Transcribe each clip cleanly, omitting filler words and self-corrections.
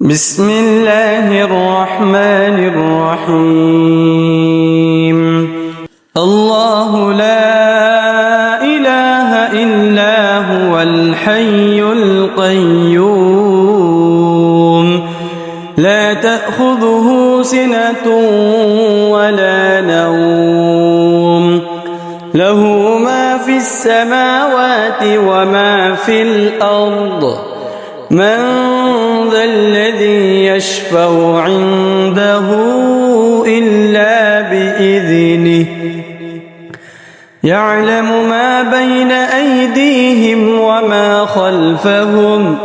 بسم الله الرحمن الرحيم. الله لا إله إلا هو الحي القيوم لا تأخذه سنة ولا نوم له ما في السماوات وما في الأرض من ذا الذي يشفع عنده إلا بإذنه يعلم ما بين أيديهم وما خلفهم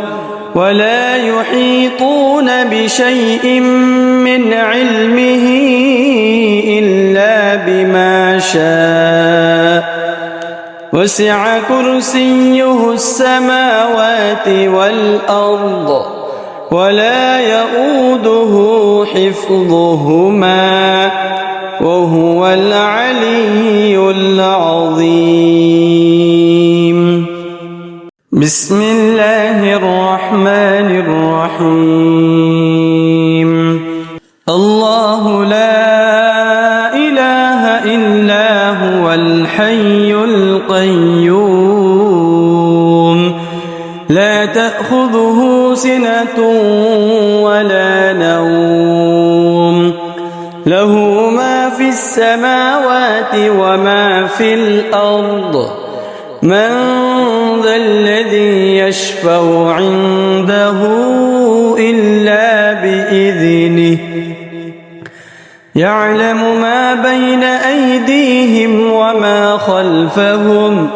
ولا يحيطون بشيء من علمه إلا بما شاء وسع كرسيه السماوات والأرض ولا يؤوده حفظهما وهو العلي العظيم. بسم الله الرحمن الرحيم. الله لا إله إلا هو الحي القيوم لا تأخذه سنة ولا نوم له ما في السماوات وما في الأرض من ذا الذي يشفع عنده إلا بإذنه يعلم ما بين أيديهم وما خلفهم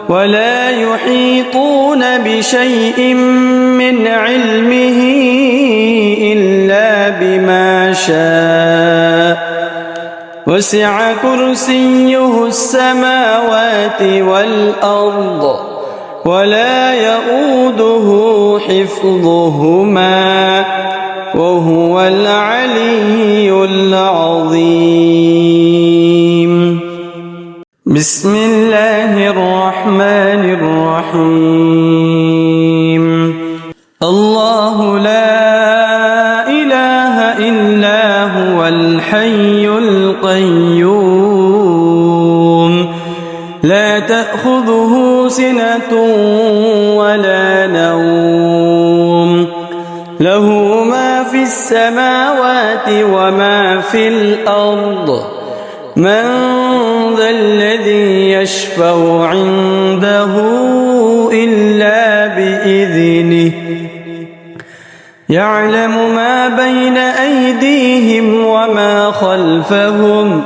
ولا يحيطون بشيء من علمه إلا بما شاء وسع كرسيه السماوات والأرض ولا يؤوده حفظهما وهو العلي العظيم. بسم الله الرحمن الرحيم. الله لا إله إلا هو الحي القيوم لا تأخذه سنة ولا نوم له ما في السماوات وما في الأرض من ذا الذي يشفع عنده إلا بإذنه يعلم ما بين أيديهم وما خلفهم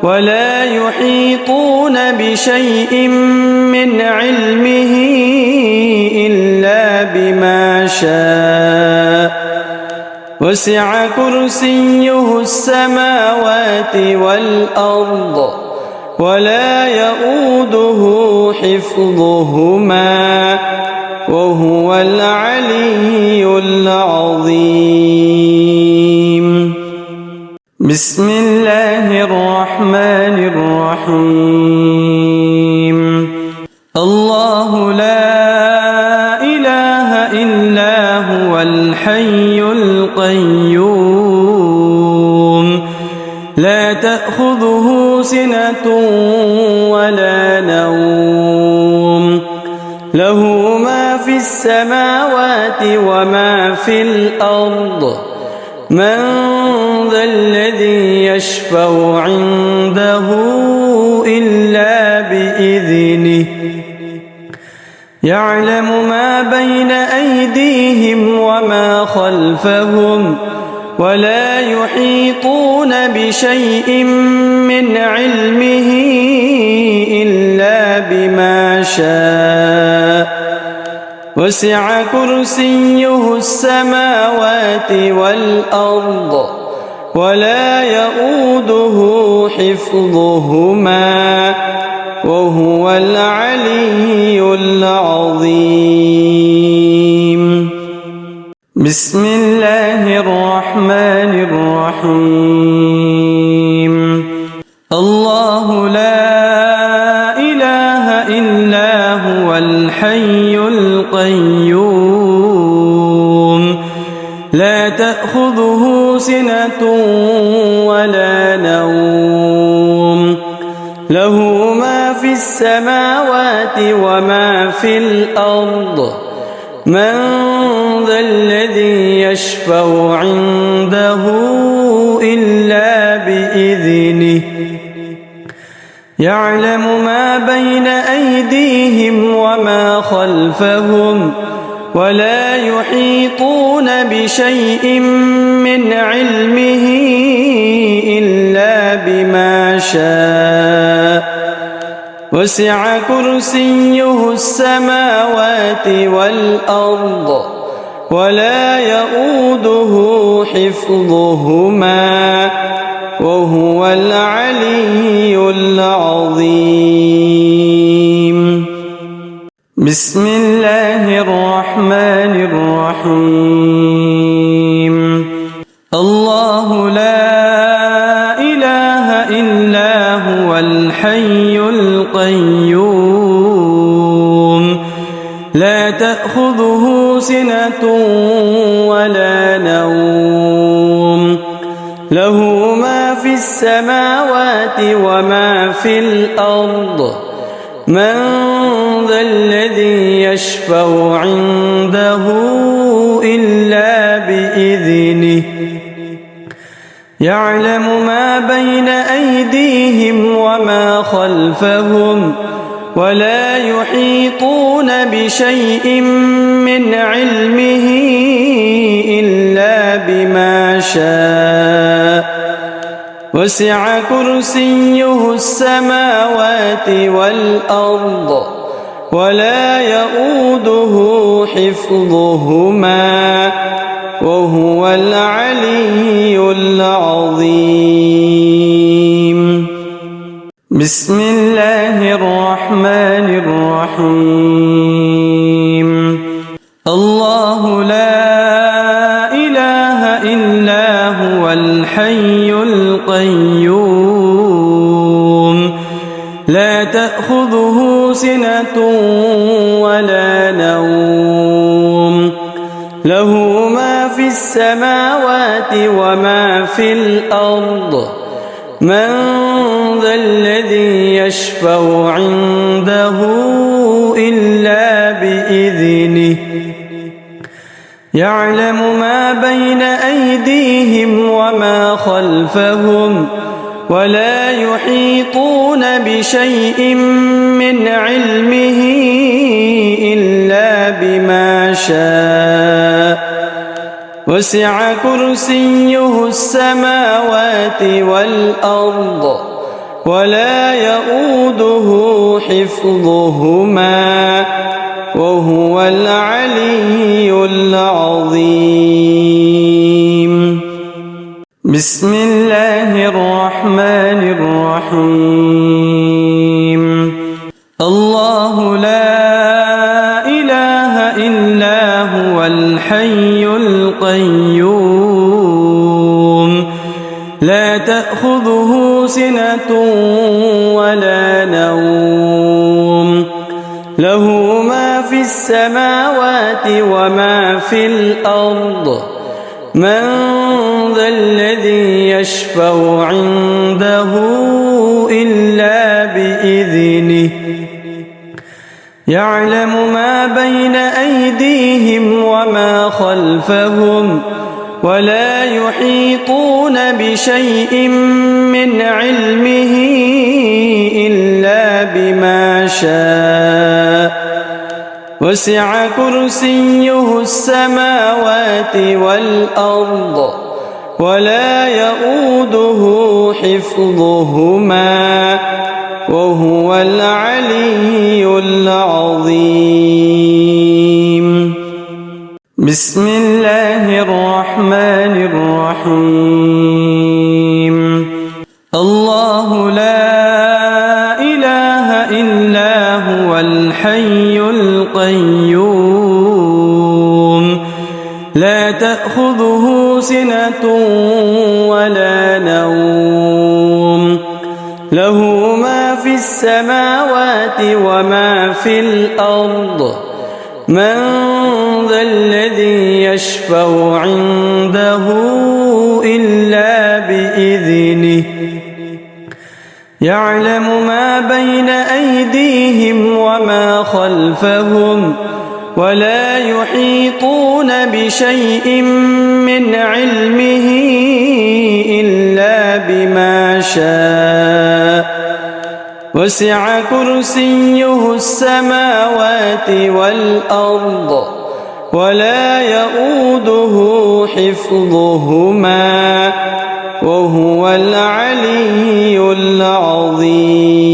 ولا يحيطون بشيء من علمه إلا بما شاء وسع كرسيه السماوات والأرض ولا يؤوده حفظهما وهو العلي العظيم. بسم الله الرحمن الرحيم. الله لا إله إلا هو الحي القيوم لا تأخذه سنة ولا نوم له ما في السماوات وما في الأرض من ذا الذي يشفع عنده إلا بإذنه يعلم ما بين أيديهم وما خلفهم ولا يحيطون بشيء من علمه إلا بما شاء وسع كرسيه السماوات والأرض ولا يؤوده حفظهما وهو العلي العظيم. بسم الله الرحمن الرحيم. الله لا إله إلا هو الحي القيوم لا تأخذه سنة ولا نوم له ما في السماوات وما في الأرض من ذا الذي يشفع عنده إلا بإذنه يعلم ما بين أيديهم وما خلفهم ولا يحيطون بشيء من علمه إلا بما شاء وسع كرسيه السماوات والأرض ولا يؤوده حفظهما وهو العلي العظيم. بسم الله الرحمن الرحيم. الله لا إله إلا هو الحي القيوم لا تأخذه سنة ولا نوم له ما في السماوات وما في الأرض من ذا الذي يشفع عنده إلا بإذنه يعلم ما بين أيديهم وما خلفهم ولا يحيطون بشيء من علمه إلا بما شاء وسع كرسيه السماوات والأرض ولا يؤوده حفظهما وهو العلي العظيم. بسم الله الرحمن الرحيم. الله لا إله إلا هو الحي القيوم لا تأخذه سنة ولا نوم له ما في السماوات وما في الأرض من ذا الذي يشفع عنده إلا بإذنه يعلم ما بين أيديهم وما خلفهم ولا يحيطون بشيء من علمه إلا بما شاء وسع كرسيه السماوات والأرض ولا يؤوده حفظهما وهو العلي العظيم. بسم الله الرحمن الرحيم. الله لا إله إلا هو الحي القيوم لا تأخذه سنة ولا نوم له ما في السماوات وما في الأرض من ذا الذي يشفع عنده إلا بإذنه يعلم ما بين أيديهم وما خلفهم ولا يحيطون بشيء من علمه إلا بما شاء وسع كرسيه السماوات والأرض ولا يؤوده حفظهما وهو العلي العظيم. بسم الله الرحمن الرحيم. الله لا إله إلا هو الحي القيوم لا تأخذه سنة ولا نوم له ما في السماوات وما في الأرض من ذا الذي يشفع عنده إلا بإذنه يعلم ما بين أيديهم وما خلفهم ولا يحيطون بشيء من علمه إلا بما شاء وسع كرسيه السماوات والأرض ولا يؤوده حفظهما وهو العلي العظيم.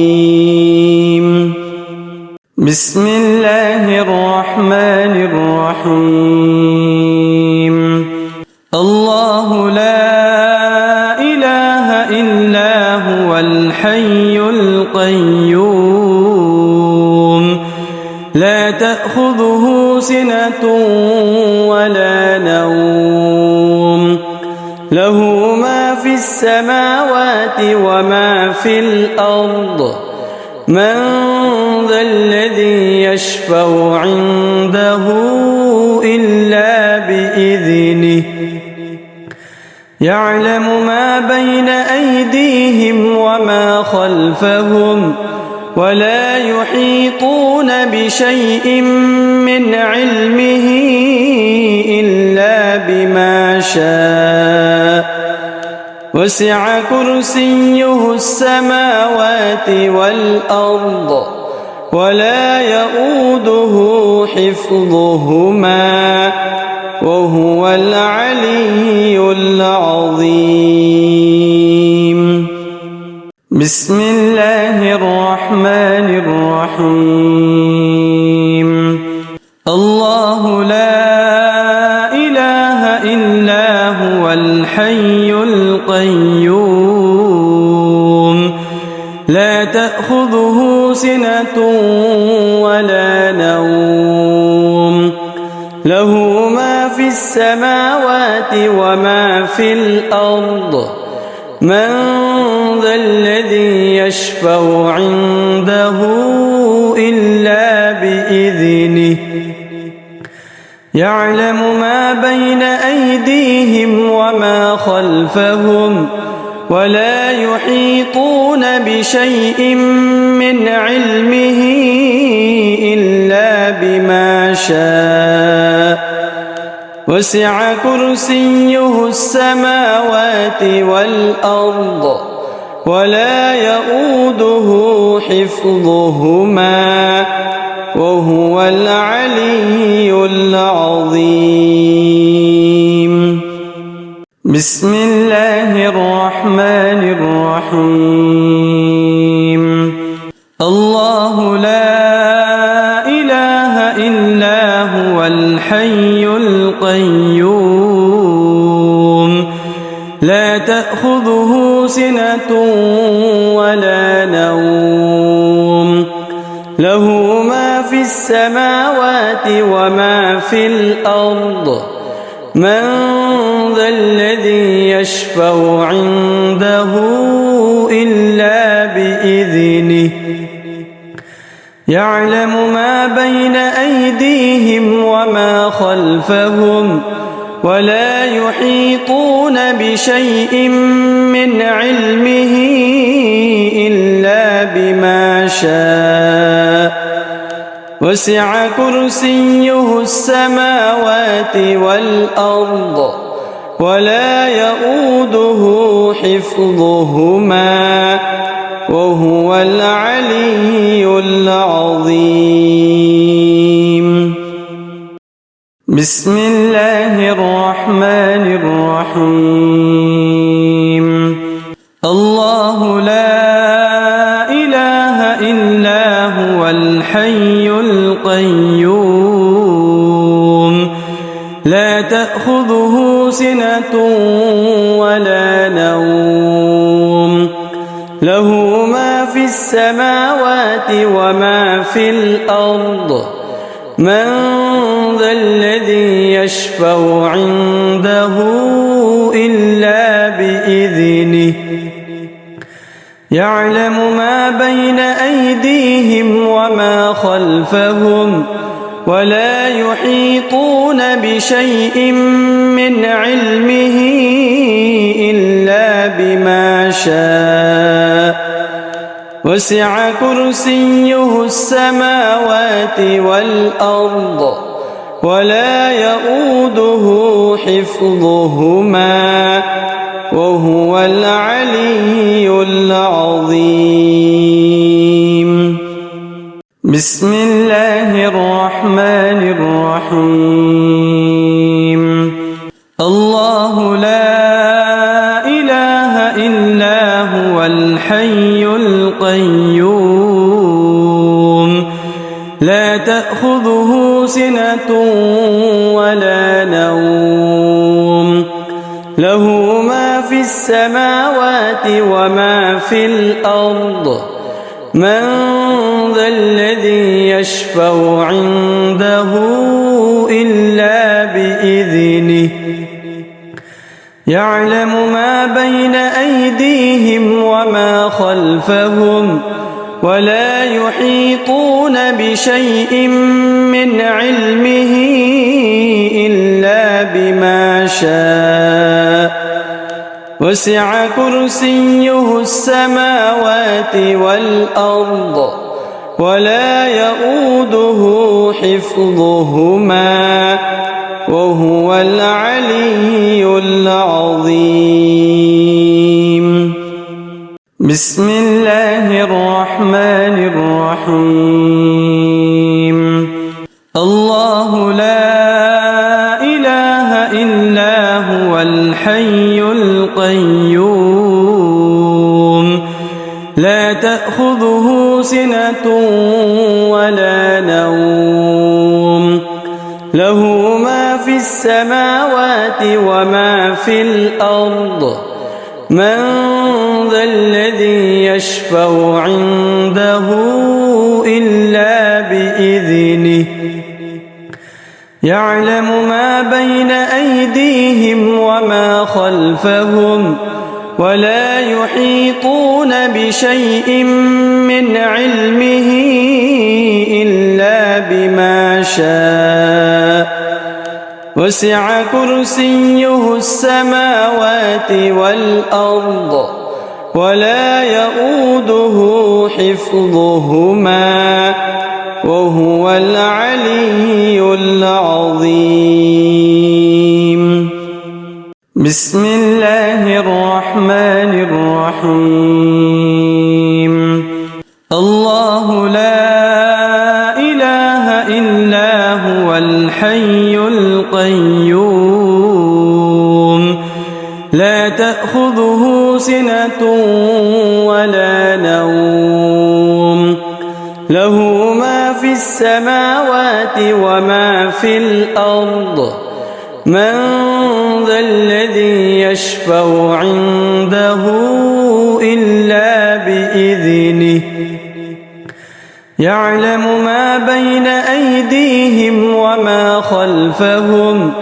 بسم الله الرحمن الرحيم. الله لا إله إلا هو الحي القيوم لا تأخذه سنة ولا نوم له ما في السماوات وما في الأرض من ذا الذي يشفع عنده إلا بإذنه يعلم ما بين أيديهم وما خلفهم ولا يحيطون بشيء من علمه إلا بما شاء وسع كرسيه السماوات والأرض ولا يؤوده حفظهما وهو العلي العظيم. بسم الله الرحمن الرحيم. الله لا إله إلا هو الحي القيوم لا تأخذه سنة ولا نوم له ما في السماوات وما في الأرض من ذا الذي يشفع عنده إلا بإذنه يعلم ما بين أيديهم وما خلفهم ولا يحيطون بشيء من علمه إلا بما شاء وسع كرسيه السماوات والأرض ولا يؤوده حفظهما وهو العلي العظيم. بسم الله الرحمن الرحيم. الله لا إله إلا هو الحي القيوم لا تأخذه سنة ولا نوم له ما في السماوات وما في الأرض من ذا الذي يشفع عنده إلا بإذنه يعلم ما بين أيديهم وما خلفهم ولا يحيطون بشيء من علمه إلا بما شاء وسع كرسيه السماوات والأرض ولا يؤوده حفظهما وهو العلي العظيم. بسم الله الرحمن الرحيم. الله لا إله إلا هو الحي القيوم لا تأخذه سنة ولا نوم له ما في السماوات وما في الأرض من ذا الذي يشفع عنده إلا بإذنه يعلم ما بين أيديهم وما خلفهم ولا يحيطون بشيء من علمه إلا بما شاء وسع كرسيه السماوات والأرض ولا يؤوده حفظهما وهو العلي العظيم. بسم الله الرحمن الرحيم. الله لا إله إلا هو الحي القيوم لا تأخذه سنة ولا نوم له ما في السماوات وما في الأرض من ذا الذي يشفع عنده إلا بإذنه يعلم ما بين أيديهم وما خلفهم ولا يحيطون بشيء من علمه إلا بما شاء وسع كرسيه السماوات والأرض ولا يؤوده حفظهما وهو العلي العظيم. بسم الله الرحمن الرحيم. الله لا إله إلا هو الحي القيوم لا تأخذه سنة ولا نوم له ما في السماوات وما في الأرض من ذا الذي يشفع عنده إلا بإذنه يعلم ما بين أيديهم وما خلفهم ولا يحيطون بشيء من علمه إلا بما شاء وسع كرسيه السماوات والأرض ولا يؤوده حفظهما وهو العلي العظيم. بسم الله الرحمن الرحيم. الله لا إله إلا هو الحي القيوم لا تأخذه سنة ولا نوم له ما في السماوات وما في الأرض من ذا الذي يشفع عنده إلا بإذنه يعلم ما بين أيديهم وما خلفهم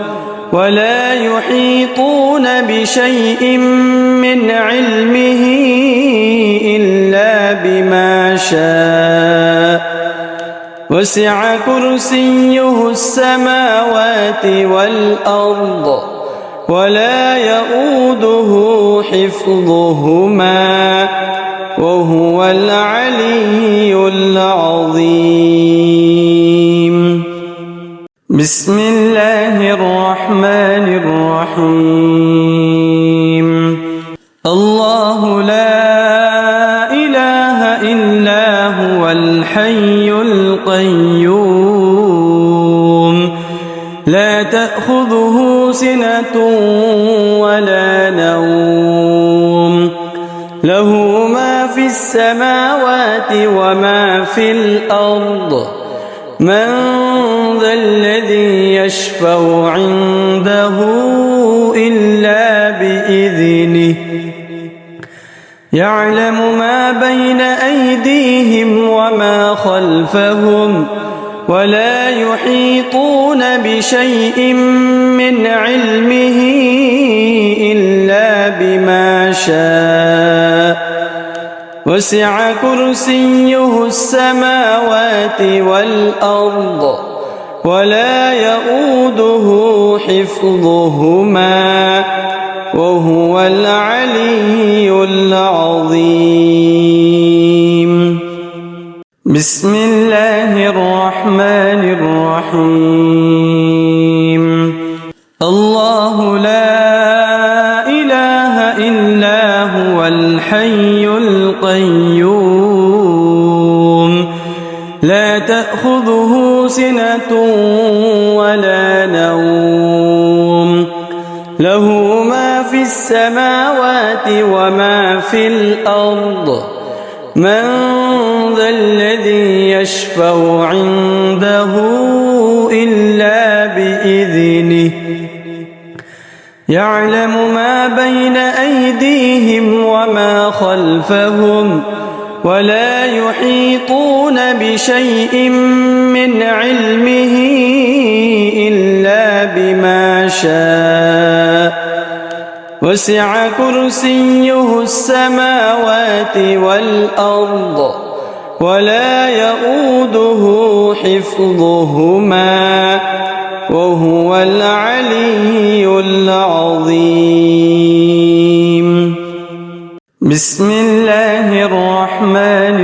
ولا يحيطون بشيء من علمه إلا بما شاء وسع كرسيه السماوات والأرض ولا يؤوده حفظهما وهو العلي العظيم. بسم الله الرحمن الرحيم. الله لا إله إلا هو الحي القيوم لا تأخذه سنة ولا نوم له ما في السماوات وما في الأرض من ذا الذي يشفع عنده إلا بإذنه يعلم ما بين أيديهم وما خلفهم ولا يحيطون بشيء من علمه إلا بما شاء وسع كرسيه السماوات والأرض ولا يؤوده حفظهما وهو العلي العظيم. بسم الله الرحمن الرحيم. الله لا إله إلا هو الحي القيوم لا تأخذه سنة ولا نوم له ما في السماوات وما في الأرض من ذا الذي يشفع عنده إلا بإذنه يعلم ما بين أيديهم وما خلفهم ولا يحيطون بشيء من علمه إلا بما شاء وسع كرسيه السماوات والأرض ولا يؤوده حفظهما وهو العلي العظيم. بسم الله الرحمن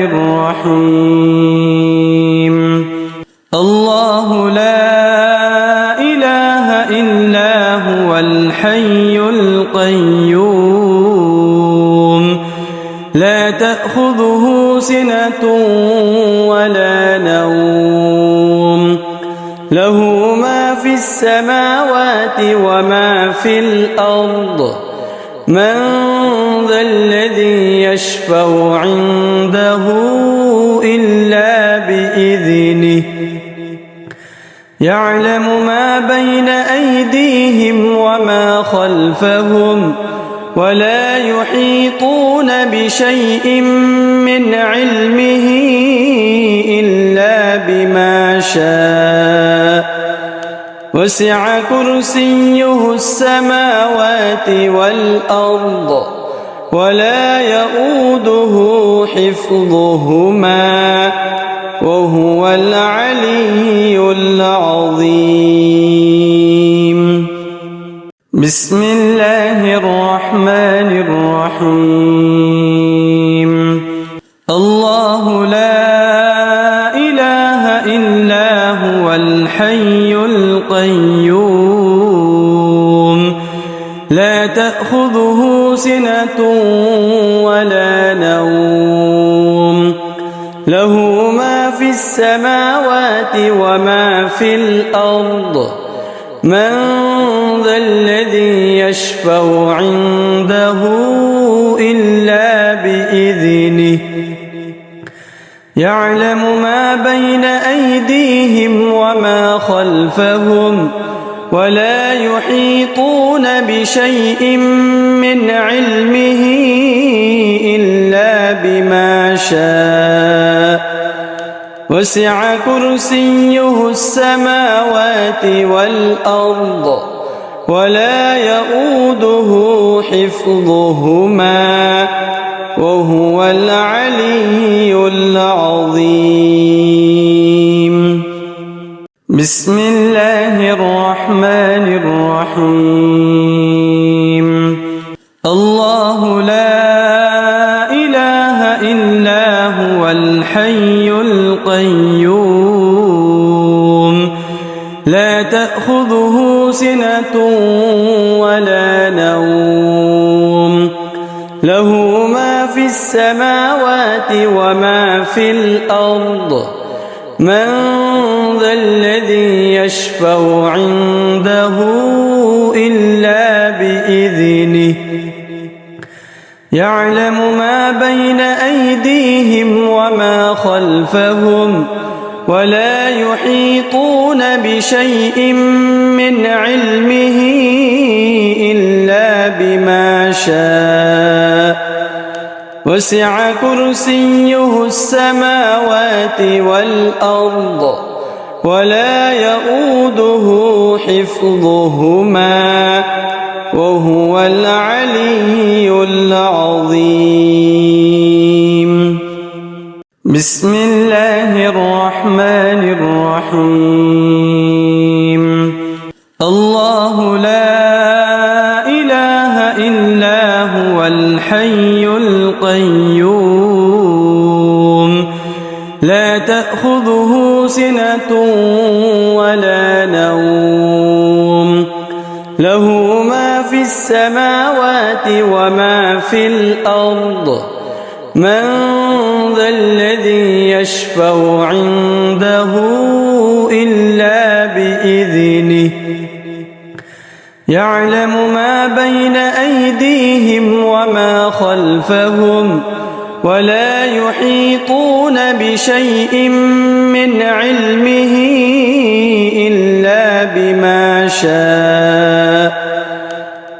الرحيم. الله لا إله إلا هو الحي القيوم لا تأخذه سنة ولا نوم له ما في السماوات وما في الأرض من ذا الذي يشفع عنده إلا بإذنه يعلم ما بين أيديهم وما خلفهم ولا يحيطون بشيء من علمه إلا بما شاء وسع كرسيه السماوات والأرض ولا يؤوده حفظهما وهو العلي العظيم. بسم الله الرحمن الرحيم. الله لا إله إلا هو الحي القيوم لا تأخذه سنة ولا نوم له ما في السماوات وما في الأرض من ذا الذي يشفع عنده إلا بإذنه يعلم ما بين أيديهم وما خلفهم ولا يحيطون بشيء من علمه إلا بما شاء وسع كرسيه السماوات والأرض ولا يؤوده حفظهما وهو العلي العظيم. بسم الله الرحمن الرحيم. الله لا إله إلا هو الحي القيوم لا تأخذه سنة ولا نوم له ما في السماوات وما في الأرض من ذا الذي يشفع عنده إلا بإذنه يعلم ما بين أيديهم وما خلفهم ولا يحيطون بشيء من علمه إلا بما شاء وسع كرسيه السماوات والأرض ولا يؤوده حفظهما وهو العلي العظيم. بسم الله الرحمن الرحيم. إلا هو الحي القيوم لا تأخذه سنة ولا نوم له ما في السماوات وما في الأرض من ذا الذي يشفع عنده إلا بإذنه يعلم ما بين أيديهم وما خلفهم ولا يحيطون بشيء من علمه إلا بما شاء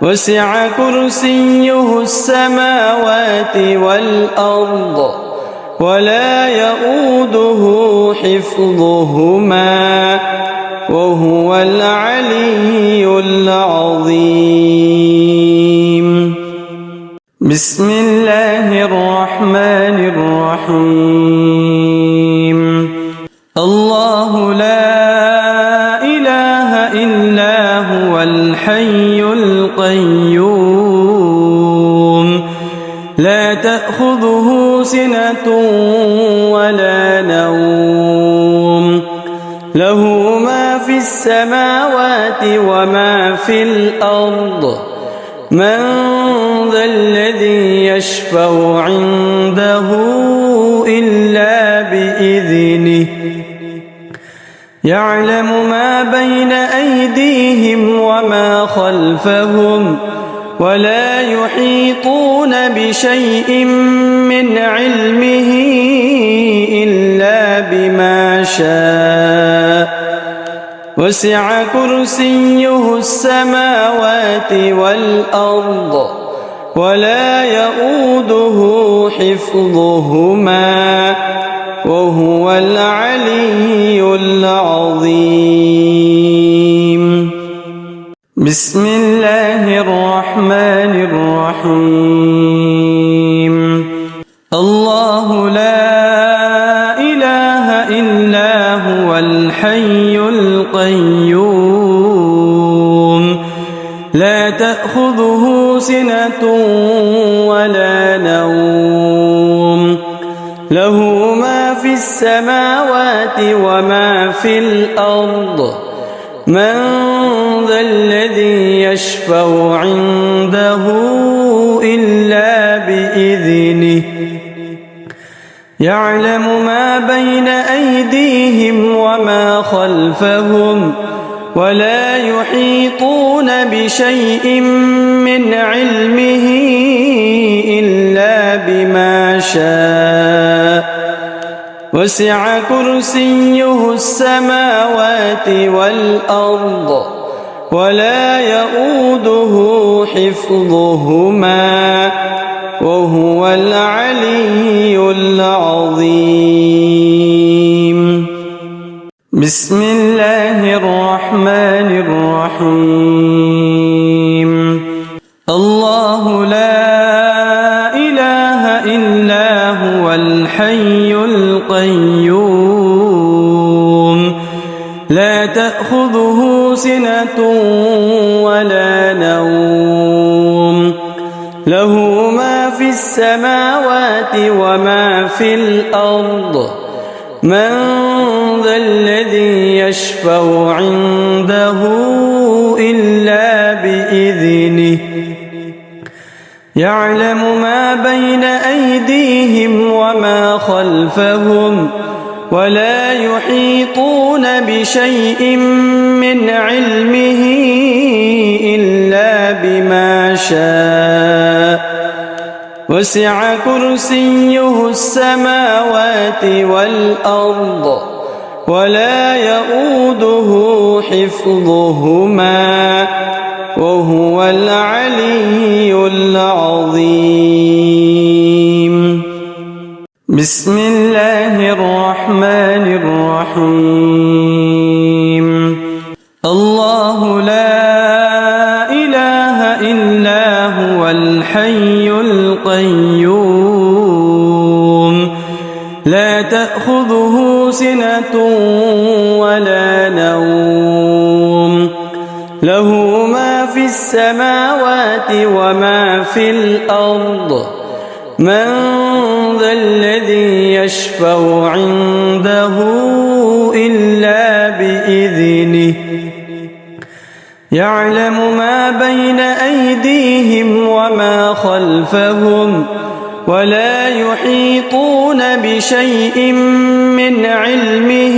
وسع كرسيه السماوات والأرض ولا يؤوده حفظهما وهو العلي العظيم بسم الله الرحمن الرحيم الله لا إله إلا هو الحي القيوم لا تأخذه سنة ولا نوم له ما في السماوات وما في الأرض من ذا الذي يشفع عنده إلا بإذنه يعلم ما بين أيديهم وما خلفهم ولا يحيطون بشيء من علمه إلا بما شاء وسع كرسيه السماوات والأرض ولا يؤوده حفظهما وهو العلي العظيم بسم الله الرحمن الرحيم الله لا إله إلا هو الحي القيوم لا تأخذه سنة ولا نوم له ما في السماوات وما في الأرض من ذا الذي يشفع عنده إلا بإذنه يعلم ما بين أيديهم وما خلفهم ولا يحيطون بشيء من علمه إلا بما شاء وسع كرسيه السماوات والأرض ولا يؤوده حفظهما وهو العلي العظيم بسم الله الرحمن الرحيم الله لا إله إلا هو الحي القيوم لا تأخذه سنة ولا نوم له ما في السماوات وما في الأرض من ذا الذي يشفع عنده إلا بإذنه يعلم ما بين أيديهم وما خلفهم ولا يحيطون بشيء من علمه إلا بما شاء وسع كرسيه السماوات والأرض ولا يؤوده حفظهما وهو العلي العظيم بسم الله الرحمن الرحيم الله لا إله إلا هو الحي القيوم لا تأخذه سنة ولا نوم له ما في السماوات السماوات وما في الأرض من ذا الذي يشفع عنده إلا بإذنه يعلم ما بين أيديهم وما خلفهم ولا يحيطون بشيء من علمه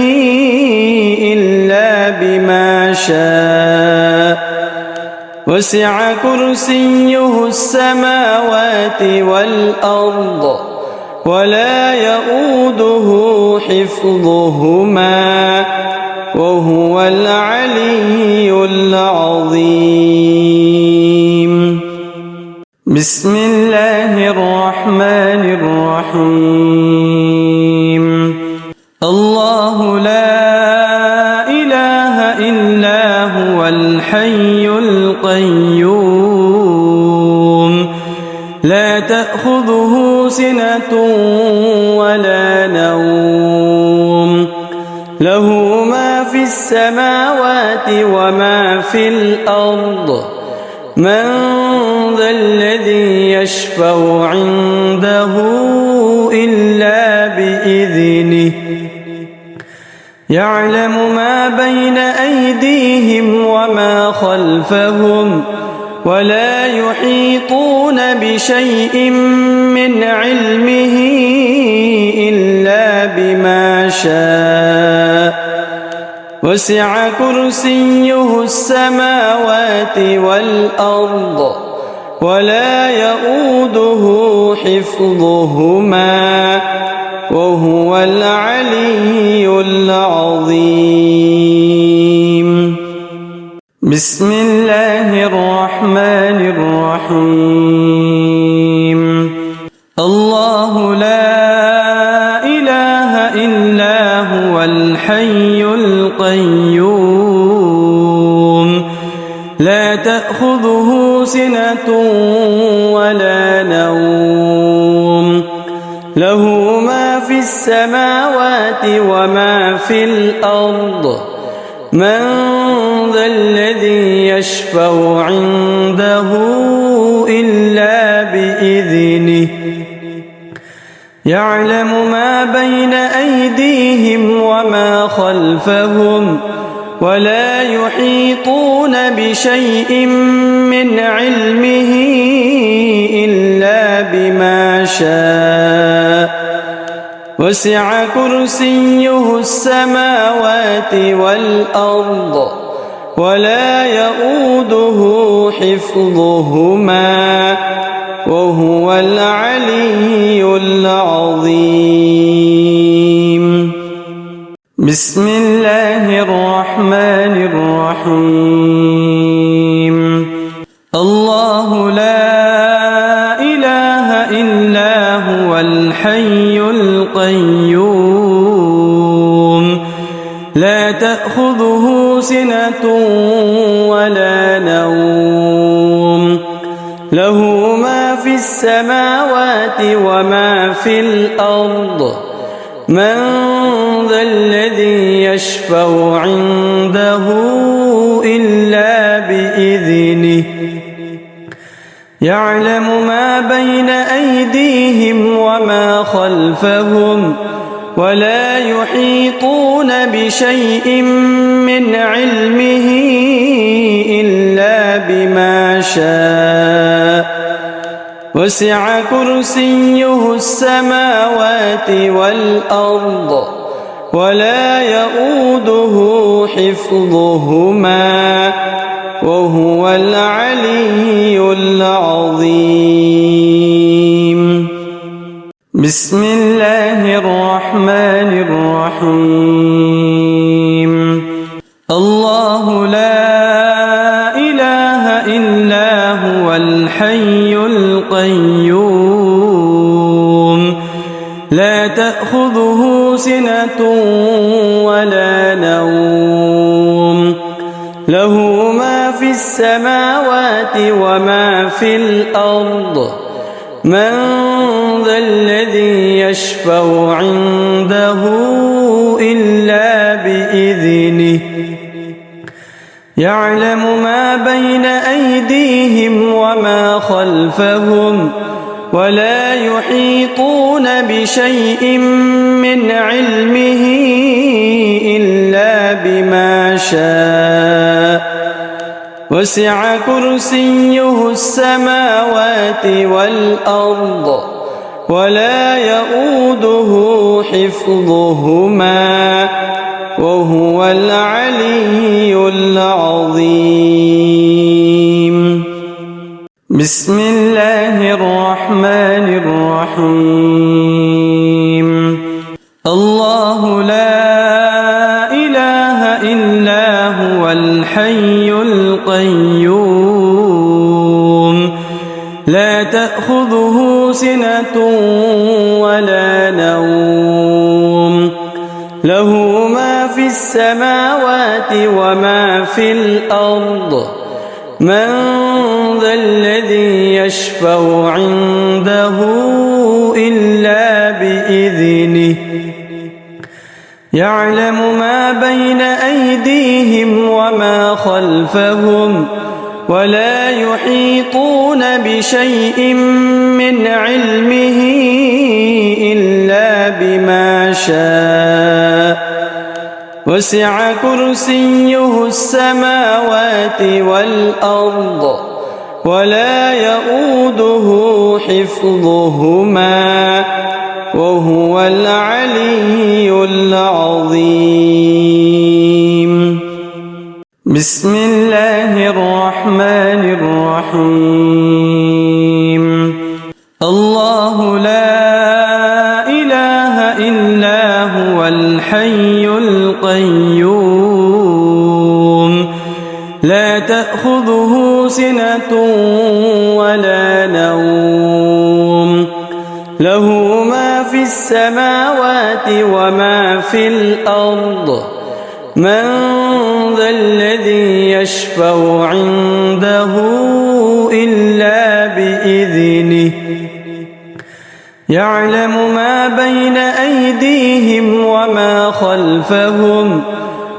إلا بما شاء وسع كرسيه السماوات والأرض ولا يؤوده حفظهما وهو العلي العظيم. بسم الله الرحمن الرحيم. الله لا إله إلا هو الحي القيوم لا تأخذه سنة ولا نوم له ما في السماوات وما في الأرض من ذا الذي يشفع عنده إلا بإذنه يعلم ما بين أيديهم وما خلفهم ولا يحيطون بشيء من علمه إلا بما شاء وسع كرسيه السماوات والأرض ولا يؤوده حفظهما وهو العلي العظيم. بسم الله الرحمن الرحيم. الله لا إله إلا هو الحي القيوم لا تأخذه سنة ولا نوم له ما في السماوات وما في الأرض من ذا الذي يشفع عنده إلا بإذنه يعلم ما بين أيديهم وما خلفهم ولا يحيطون بشيء من علمه إلا بما شاء وسع كرسيه السماوات والأرض ولا يؤوده حفظهما وهو العلي العظيم. بسم الله الرحمن الرحيم. الله لا إله إلا هو الحي القيوم لا تأخذه سنة ولا نوم له ما في السماوات وما في الأرض من ذا الذي يشفع عنده إلا بإذنه يعلم ما بين أيديهم وما خلفهم ولا يحيطون بشيء من علمه إلا بما شاء وسع كرسيه السماوات والأرض ولا يؤوده حفظهما وهو العلي العظيم. بسم الله الرحمن الرحيم. الله لا إله إلا هو الحي القيوم لا تأخذه سنة ولا نوم له ما في السماوات وما في الأرض من ذا الذي يشفع عنده إلا بإذنه يعلم ما بين أيديهم وما خلفهم ولا يحيطون بشيء من علمه إلا بما شاء وسع كرسيه السماوات والأرض ولا يؤوده حفظهما وهو العلي العظيم. بسم الله الرحمن الرحيم. الله لا إله إلا هو الحي القيوم لا تأخذه سنة ولا نوم له ما في السماوات وما في الأرض من ذا الذي يشفع عنده إلا بإذنه يعلم ما بين أيديهم وما خلفهم ولا يحيطون بشيء من علمه إلا بما شاء وسع كرسيه السماوات والأرض ولا يؤوده حفظهما وهو العلي العظيم. بسم الله الرحمن الرحيم. الله لا إله إلا هو الحي القيوم لا تأخذه سنة ولا نوم له ما في السماوات وما في الأرض من ذا الذي يشفع عنده إلا بإذنه يعلم ما بين أيديهم وما خلفهم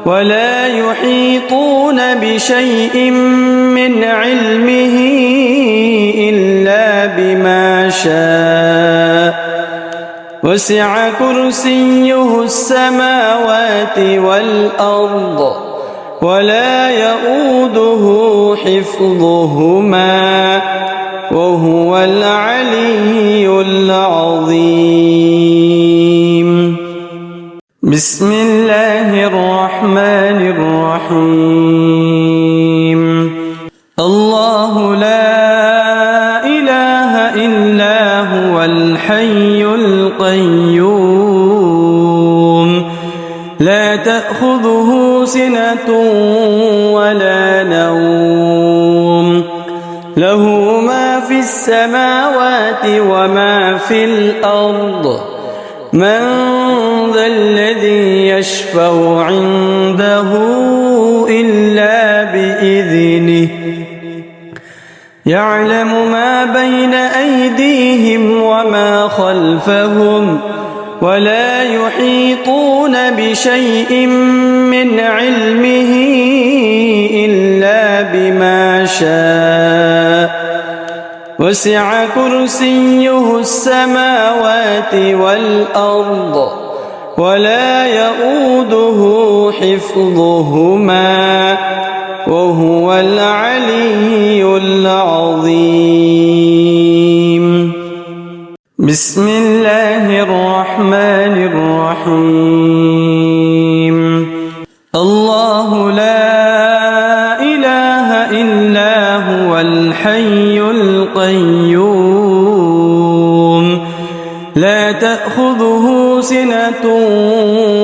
ولا يحيطون بشيء من علمه إلا بما شاء وسع كرسيه السماوات والأرض ولا يؤوده حفظهما وهو العلي العظيم. بسم الله الرحمن الرحيم. الله لا إله إلا هو الحي القيوم لا تأخذه سنة ولا نوم له ما في السماوات وما في الأرض من ذا الذي يشفع عنده إلا بإذنه يعلم ما بين أيديهم وما خلفهم ولا يحيطون بشيء من علمه إلا بما شاء وسع كرسيه السماوات والأرض ولا يؤوده حفظهما وهو العلي العظيم. بسم الله الرحمن الرحيم. الله لا إله إلا هو الحي القيوم لا تأخذه سنة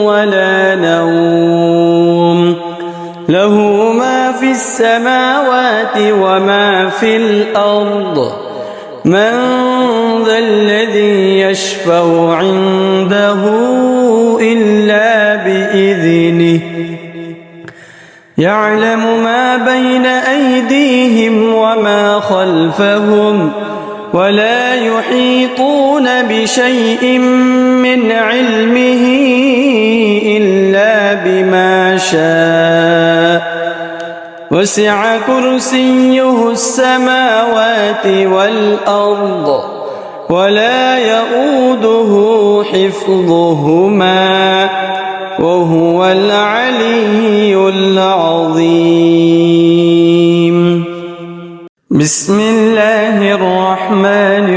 ولا نوم له ما في السماوات وما في الأرض من ذا الذي يشفع عنده إلا بإذنه يعلم ما بين أيديهم وما خلفهم ولا يحيطون بشيء من علمه إلا بما شاء وسع كرسيه السماوات والأرض ولا يؤوده حفظهما وهو العلي العظيم. بسم الله الرحمن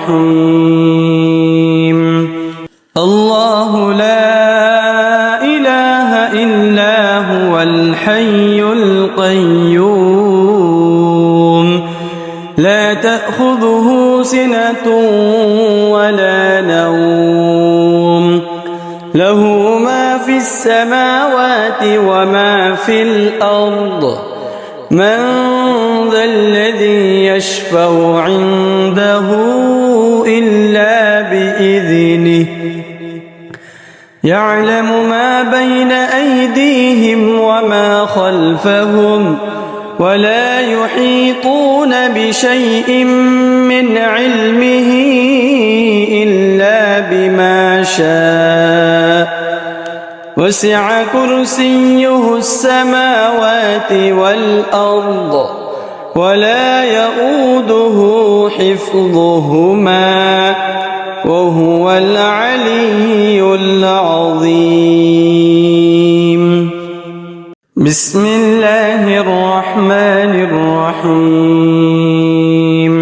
الرحيم. الله لا إله إلا هو الحي القيوم لا تأخذه سنة ولا نوم له ما في السماوات وما في الأرض من ذا الذي يشفع عنده إلا بإذنه يعلم ما بين أيديهم وما خلفهم ولا يحيطون بشيء من علمه إلا بما شاء وسع كرسيه السماوات والأرض ولا يؤوده حفظهما وهو العلي العظيم. بسم الله الرحمن الرحيم.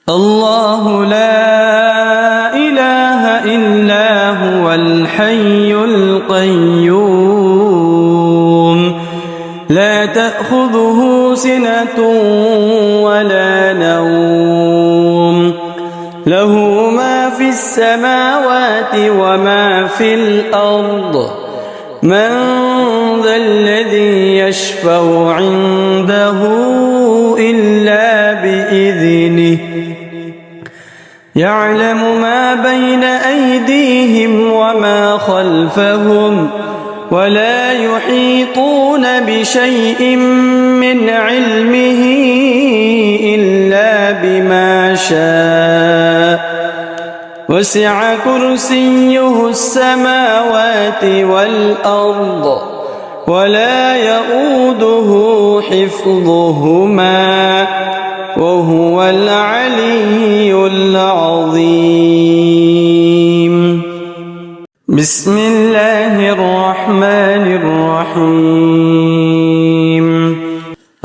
الله لا إله إلا هو الحي القيوم لا تأخذه سنة ولا نوم له ما في السماوات وما في الأرض من ذا الذي يشفع عنده إلا بإذنه يعلم ما بين أيديهم وما خلفهم ولا يحيطون بشيء من علمه إلا بما شاء وسع كرسيه السماوات والأرض ولا يؤوده حفظهما وهو العلي العظيم. بسم الله الرحمن الرحيم.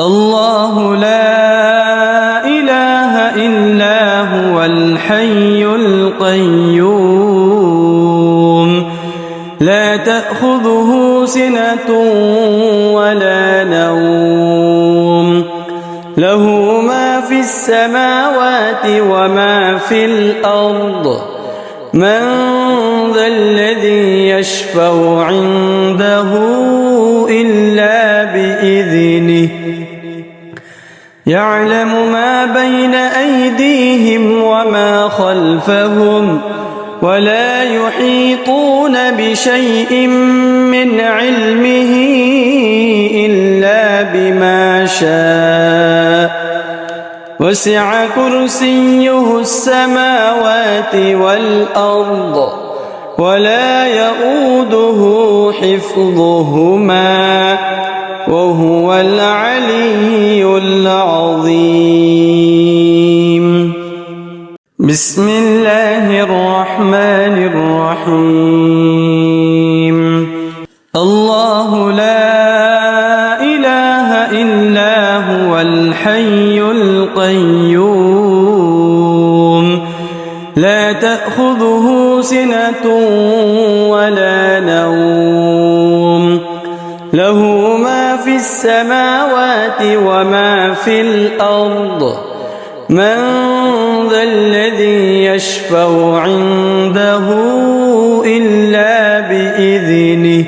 الله لا إله إلا هو الحي القيوم لا تأخذه سنة ولا نوم له ما في السماوات وما في الأرض من ذا الذي يشفع عنده إلا بإذنه يعلم ما بين أيديهم وما خلفهم ولا يحيطون بشيء من علمه إلا بما شاء وسع كرسيه السماوات والأرض ولا يؤوده حفظهما وهو العلي العظيم. بسم الله الرحمن الرحيم. الله لا إله إلا هو الحي القيوم لا تأخذه سنة ولا نوم له ما في السماوات وما في الأرض من ذا الذي يشفع عنده إلا بإذنه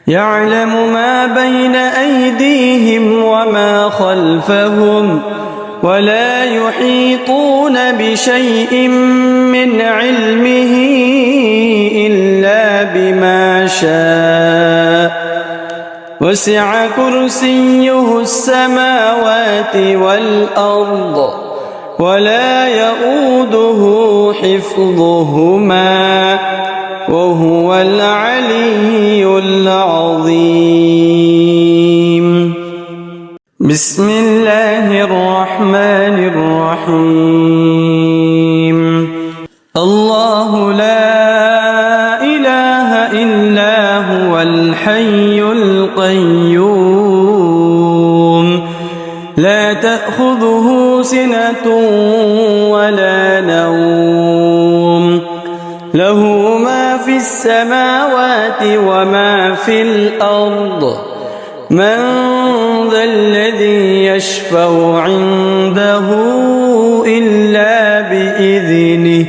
يعلم ما بين أيديهم وما خلفهم ولا يحيطون بشيء من علمه إلا بما شاء وسع كرسيه السماوات والأرض ولا يؤوده حفظهما وهو العلي العظيم. بسم الله الرحمن الرحيم الله لا إله إلا هو الحي القيوم لا تأخذه سنة ولا نوم له ما في السماوات وما في الأرض من ذا الذي يشفع عنده إلا بإذنه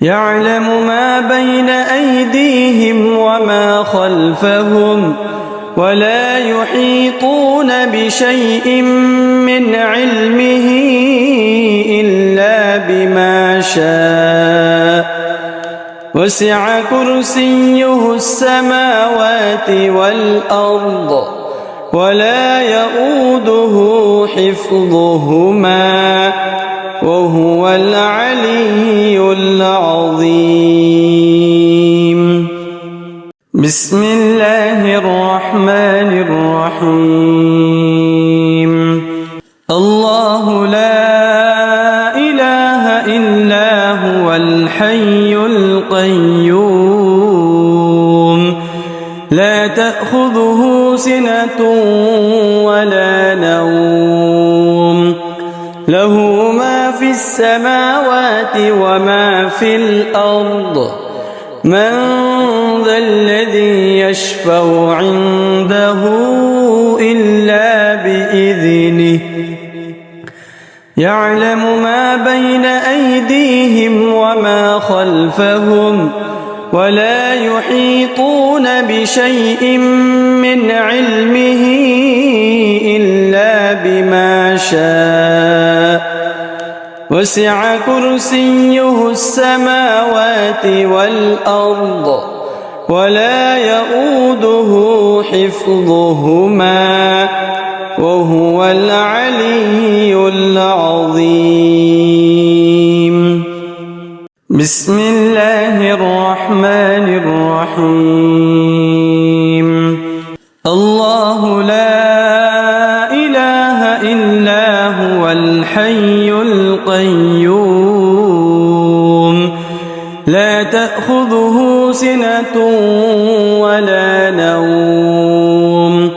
يعلم ما بين أيديهم وما خلفهم ولا يحيطون بشيء من علمه إلا بما شاء وسع كرسيه السماوات والأرض ولا يؤوده حفظهما وهو العلي العظيم بسم الله الرحمن الرحيم الله لا إله إلا هو الحي القيوم لا تأخذه سنة ولا نوم له ما في السماوات وما في الأرض من ذا الذي يشفع عنده إلا بإذنه يعلم ما بين أيديهم وما خلفهم ولا يحيطون بشيء من علمه إلا بما شاء وسع كرسيه السماوات والأرض ولا يؤوده حفظهما وهو العلي العظيم بسم الله الرحمن الرحيم الله لا إله إلا هو الحي القيوم لا تأخذه سنة ولا نوم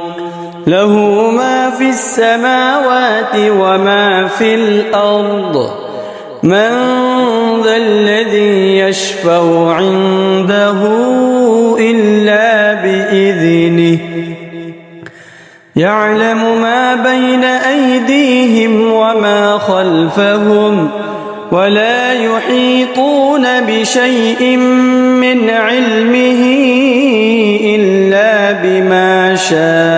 له ما في السماوات وما في الأرض من ذا الذي يشفع عنده إلا بإذنه يعلم ما بين أيديهم وما خلفهم ولا يحيطون بشيء من علمه إلا بما شاء